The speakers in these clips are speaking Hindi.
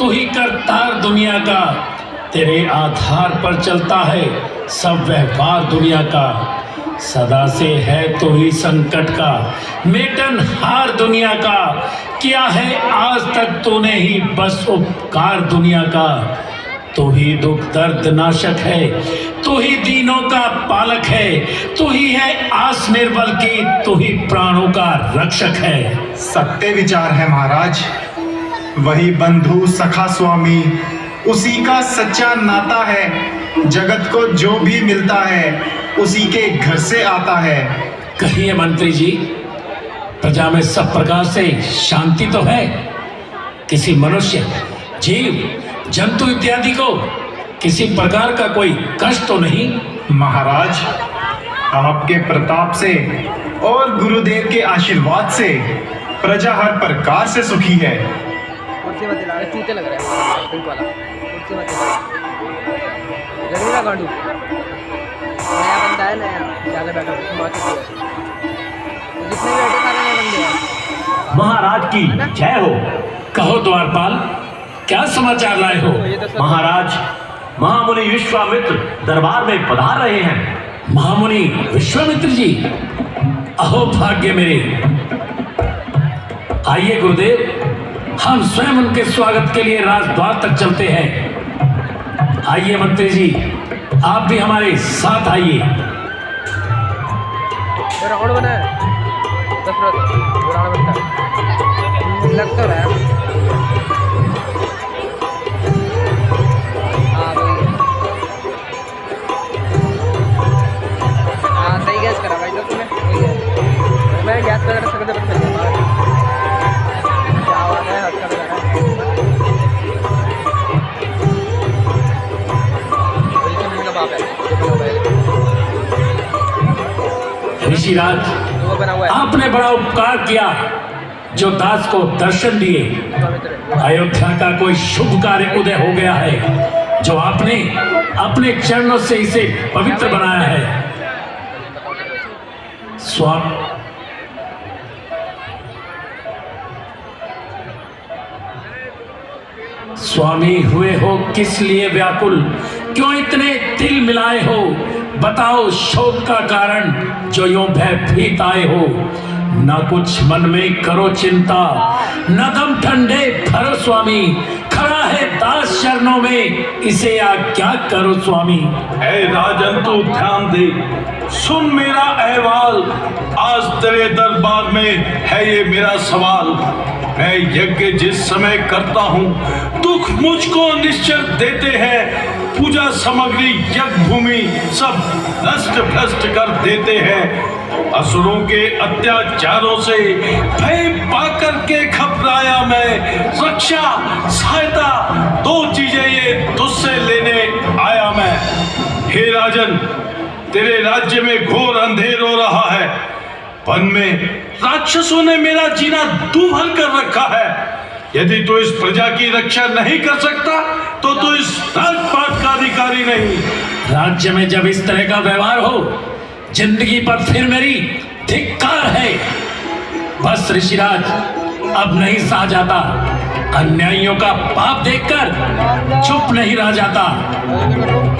तू ही करतार दुनिया का, तेरे आधार पर चलता है सब व्यवहार दुनिया का। सदा से है तू ही संकट का मेटनहार दुनिया का, किया है आज तक तूने ही बस उपकार दुनिया का। तू ही दुख दर्द नाशक है, तू ही दीनों का पालक है, तू ही है आस निर्बल की, तू ही प्राणों का रक्षक है। सत्य विचार है महाराज, वही बंधु सखा स्वामी, उसी का सच्चा नाता है। जगत को जो भी मिलता है उसी के घर से आता है। कहिए मंत्री जी, प्रजा में सब प्रकार से शांति तो है? किसी मनुष्य, जीव, जंतु इत्यादि को किसी प्रकार का कोई कष्ट तो नहीं? महाराज, आपके प्रताप से और गुरुदेव के आशीर्वाद से प्रजा हर प्रकार से सुखी है। चूते लग रहा है पिंक वाला, कुर्सी मत लगेगा गाड़ू। नया बंदा है, नया ज़्यादा बैठा जितने भी बैठे सारे नए बंदे हैं। महाराज की जय हो। कहो द्वारपाल, क्या समाचार लाए हो? महाराज, महामुनि विश्वामित्र दरबार में पधार रहे हैं। महामुनि विश्वामित्र जी, अहो भाग्य मेरे। आइए गुरुदेव, हम स्वयं उनके स्वागत के लिए राजद्वार तक चलते हैं। आइए मंत्री जी, आप भी हमारे साथ आइए। रावण बना है, रावण बनता है, लग तो रहा है। हाँ सही गैस करा भाई, तो तुम्हें मैं गैस कर सकते बता क्या आवाज़ है, हद कर रहा है। ऋषिराज, आपने बड़ा उपकार किया जो दास को दर्शन दिए। अयोध्या का कोई शुभ कार्य उदय हो गया है जो आपने अपने चरणों से इसे पवित्र बनाया है। स्वामी हुए हो किस लिए व्याकुल, क्यों इतने दिल मिलाए हो? बताओ शोक का कारण जो यूं भयभीत आए हो। ना कुछ मन में करो चिंता, न दम ठंडे भरो स्वामी। खड़ा है दास चरणों में, इसे आज्ञा करो स्वामी। ऐ राजन तू ध्यान दे, सुन मेरा अहवाल। आज तेरे दरबार में है ये मेरा सवाल। मैं यज्ञ जिस समय करता हूँ दुख मुझको निश्चय देते हैं। पूजा सामग्री यज्ञ भूमि सब नष्ट भ्रष्ट कर देते हैं। असुरों के अत्याचारों से भय पाकर के घबराया मैं। रक्षा सहायता दो चीजें ये तुझसे लेने आया मैं। हे राजन, तेरे राज्य में घोर अंधेर हो रहा है। वन में राक्षसों ने मेरा जीना दूभर कर रखा है। यदि तू इस प्रजा की रक्षा नहीं कर सकता तो तू इस राजपाट का अधिकारी नहीं। राज्य में जब इस तरह का व्यवहार हो, जिंदगी पर फिर मेरी धिक्कार है। बस ऋषिराज, अब नहीं सहा जाता। अन्यायियों का पाप देखकर चुप नहीं रह जाता।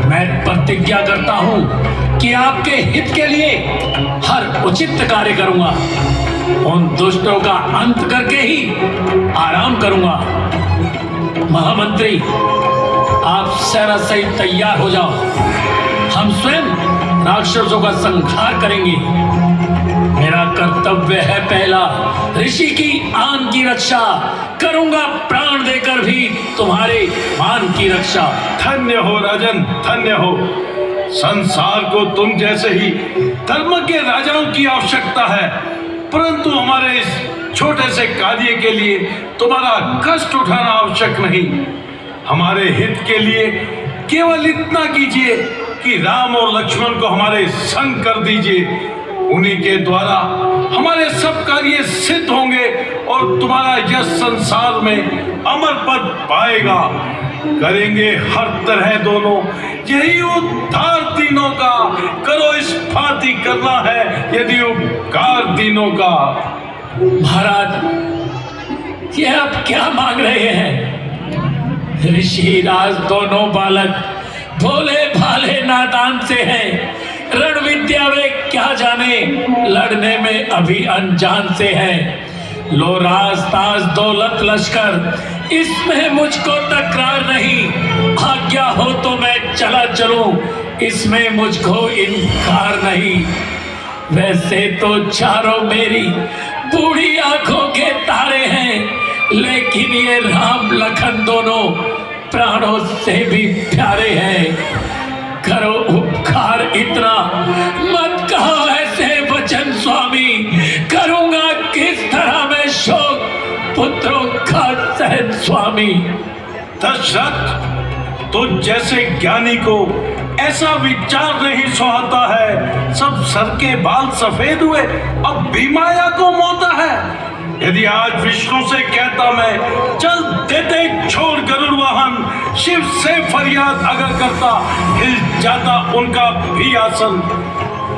मैं प्रतिज्ञा करता हूं कि आपके हित के लिए हर उचित कार्य करूंगा। उन दुष्टों का अंत करके ही आराम करूंगा। महामंत्री, आप सेना सहित तैयार हो जाओ। हम स्वयं राक्षसों का संहार करेंगे। मेरा कर्तव्य है पहला, ऋषि की आन की रक्षा। करूंगा प्राण देकर भी तुम्हारे मान की रक्षा। धन्य हो राजन, धन्य हो। संसार को तुम जैसे ही धर्म के राजाओं की आवश्यकता है, परंतु हमारे इस छोटे से कार्य के लिए तुम्हारा कष्ट उठाना आवश्यक नहीं। हमारे हित के लिए केवल इतना कीजिए कि राम और लक्ष्मण को हमारे संग कर दीजिए। उन्हीं के द्वारा हमारे सब कार्य सिद्ध होंगे और तुम्हारा यश संसार में अमर पद पाएगा। करेंगे हर तरह दोनों, यही उद्धार तीनों का। करो इस भांति करना है यदि उपकार तीनों का। महाराज, ये आप क्या मांग रहे हैं? ऋषिराज दोनों बालक भोले भाले नादान से हैं, रण विद्या में क्या जाने, लड़ने में अभी अनजान से हैं। लो राज ताज दौलत लश्कर, इसमें मुझको तकरार नहीं, आज्ञा हो तो मैं चला चलूं, इसमें मुझको इनकार नहीं। वैसे तो चारों मेरी बूढ़ी आंखों के तारे हैं, लेकिन ये राम लखन दोनों प्राणों से भी प्यारे हैं। करो उपकार इतना, मत कहो ऐसे वचन स्वामी, करूंगा किस तरह मैं शोक पुत्रों का सहन स्वामी। दशरथ, तो जैसे ज्ञानी को ऐसा विचार नहीं सुहाता है, सब सर के बाल सफेद हुए अब भी माया को मोहता है। यदि आज विष्णु से कहता मैं चल देते छोड़ गरुड़ वाहन, शिव से फरियाद अगर करता हिल जाता उनका भी आसन।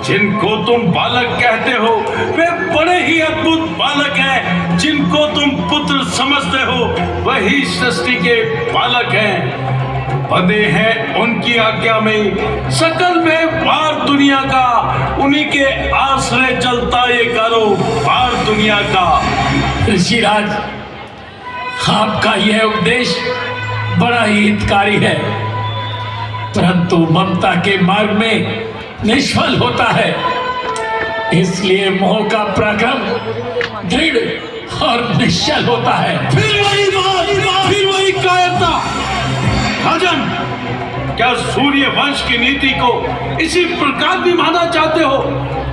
जिनको तुम बालक कहते हो वे बड़े ही अद्भुत बालक हैं, जिनको तुम पुत्र समझते हो वही सृष्टि के बालक हैं। बंधे हैं उनकी आज्ञा में सकल व्यवहार दुनिया का, उन्हीं के आश्रय चलता ये कारोबार दुनिया का। ऋषिराज, आपका यह उपदेश बड़ा ही हितकारी है, परंतु ममता के मार्ग में निष्फल होता है, इसलिए मोह का पराक्रम दृढ़ और निश्चल होता है। फिर वही बात, फिर वही कायरता। राजन, क्या सूर्य वंश की नीति को इसी प्रकार भी माना चाहते हो?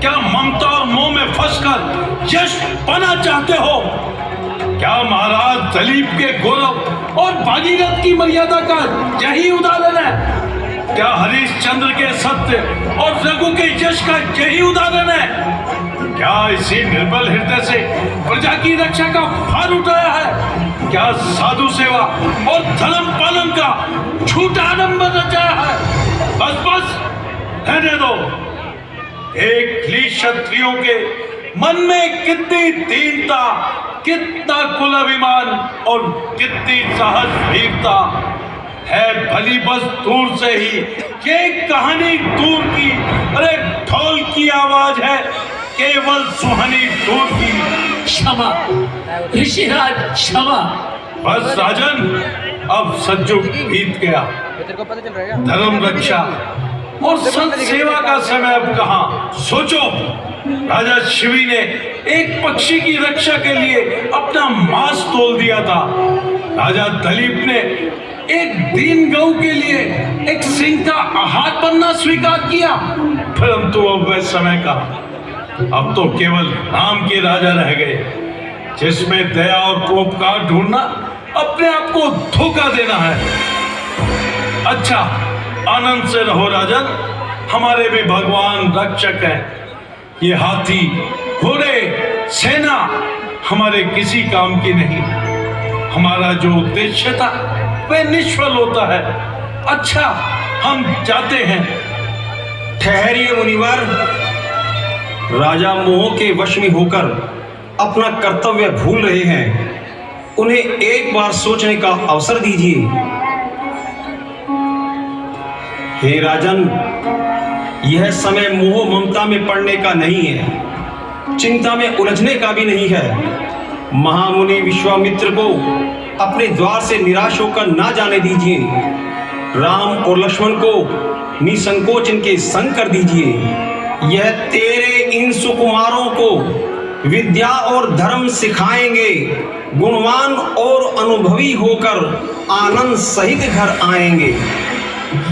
क्या ममता और मोह में फंसकर यश पाना चाहते हो? क्या महाराज दलीप के गौरव और भागीरथ की मर्यादा का यही उदाहरण है? क्या हरिश्चंद्र के सत्य और रघु के यश का यही उदाहरण है? क्या इसी निर्बल हृदय से प्रजा की रक्षा का भार उठाया है? क्या साधु सेवा और धर्म पालन का झूठा आडंबर रचाया है? बस बस रहने दो। एक ही क्षत्रियों के मन में कितनी दीनता, कितना कुल अभिमान और कितनी साहस वीरता है। भली बस दूर से ही ये कहानी दूर की, अरे ढोल की आवाज है केवल सुहानी दूर की। क्षमा ऋषिराज, क्षमा। बस राजन, अब सज्जुग बीत गया। तेरे को पता चल रहा है? धर्म रक्षा और संत सेवा का समय अब कहाँ? सोचो, राजा शिवी ने एक पक्षी की रक्षा के लिए अपना मांस तोल दिया था। राजा दलीप ने एक दीन गऊ के लिए एक सिंह का आहार बनना स्वीकार किया, परंतु अब वह समय का, अब तो केवल नाम के राजा रह गए, जिसमें दया और परोपकार ढूंढना अपने आप को धोखा देना है। अच्छा, आनंद से रहो राजन, हमारे भी भगवान रक्षक हैं। ये हाथी, घोड़े, सेना हमारे किसी काम की नहीं। हमारा जो उद्देश्य था वह निष्फल होता है। अच्छा, हम जाते हैं। ठहरिए मुनिवर, राजा मोह के वश में होकर अपना कर्तव्य भूल रहे हैं, उन्हें एक बार सोचने का अवसर दीजिए। हे राजन, यह समय मोह ममता में पड़ने का नहीं है, चिंता में उलझने का भी नहीं है। महामुनि विश्वामित्र को अपने द्वार से निराश होकर ना जाने दीजिए। राम और लक्ष्मण को निसंकोच इनके संग कर दीजिए। यह तेरे इन सुकुमारों को विद्या और धर्म सिखाएंगे, गुणवान और अनुभवी होकर आनंद सहित घर आएंगे।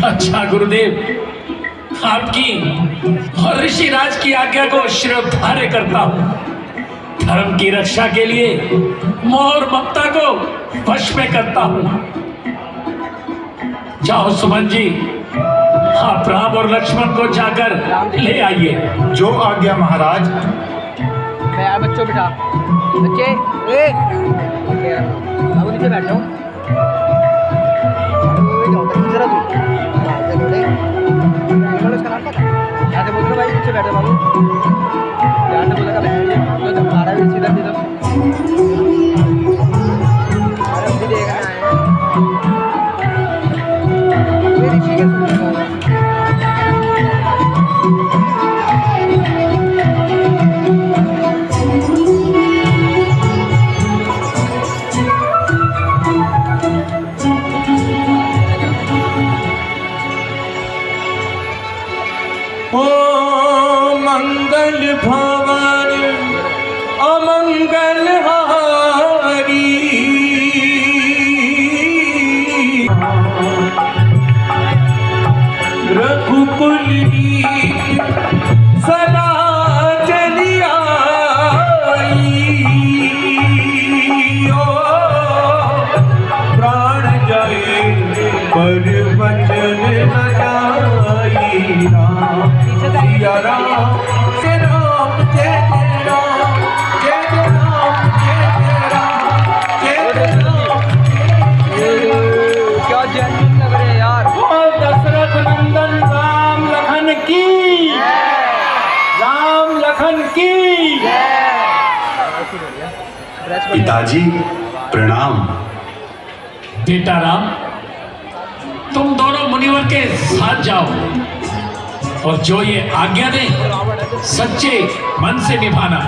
अच्छा गुरुदेव, आपकी और ऋषिराज की आज्ञा को श्रद्धार्य करता हूँ। धर्म की रक्षा के लिए मोह और ममता को वश में करता हूँ। जाओ सुमन जी, आप राम और लक्ष्मण को जाकर ले आइए। जो आज्ञा महाराज। मैं यार बच्चों बिठा, बच्चे ए बाबू नीचे बैठ जाओ। जरा तू इसका नाम पता? यहाँ से बोल रहा भाई नीचे बैठ जाओ बाबू। यहाँ से बोलेगा बैठ जो धक्का रहा है सीधा सीधा। अरे हम भी देखना है। मंगल भवन अमंगल हारी रघुकुल सदा चली आई ओ प्राण जाए पर वचन न जाई राम सिया राम जय राम जय राम जय राम जय राम क्या जेन्युइन लग रहे हैं यार। दशरथ नंदन राम लखन की राम लखन की पिताजी प्रणाम। बेटा राम, तुम दोनों मुनिवर के साथ जाओ और जो ये आज्ञा दे सच्चे मन से निभाना।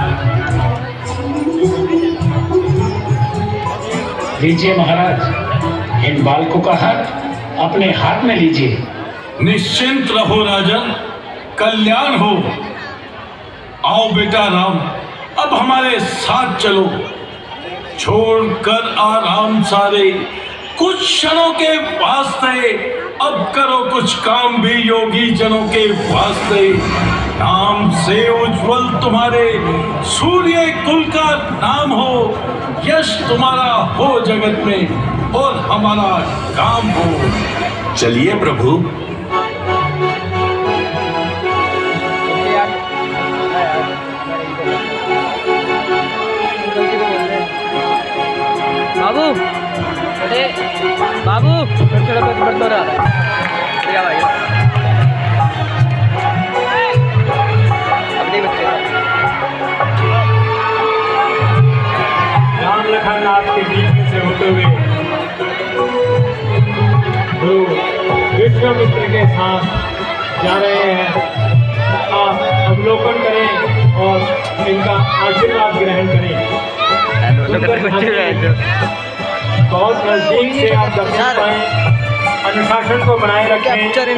लीजिए महाराज, इन बालकों का हाथ अपने हाथ में लीजिए। निश्चिंत रहो राजन, कल्याण हो। आओ बेटा राम, अब हमारे साथ चलो। छोड़कर आराम सारे कुछ क्षणों के वास्ते, अब करो कुछ काम भी योगी जनों के वास्ते। नाम से उज्जवल तुम्हारे सूर्य कुल का नाम हो, यश तुम्हारा हो जगत में और हमारा काम हो। चलिए प्रभु। बाबू अरे बाबू थोड़ा बहुत रहा है भाई अपने बच्चे राम लखन आपके बीच में से होते हुए तो विश्वामित्र के साथ जा रहे हैं। आप अवलोकन करें और इनका आशीर्वाद ग्रहण करें। बहुत नजदीक से आप दर्शन पाएं, अनुशासन को बनाए रखें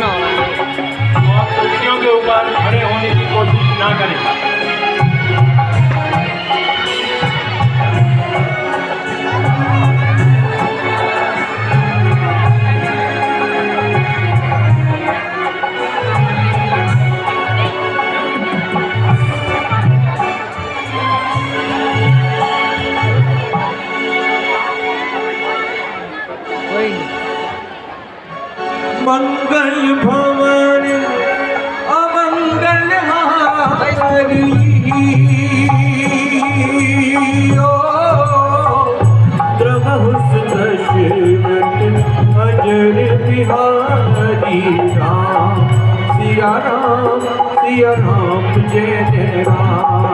और कुर्सियों के ऊपर खड़े होने की कोशिश ना करें। मंगल भवन अमंगल हारी द्रवहुस दशरथ अजर बिहारी राम सिया राम जय जय राम।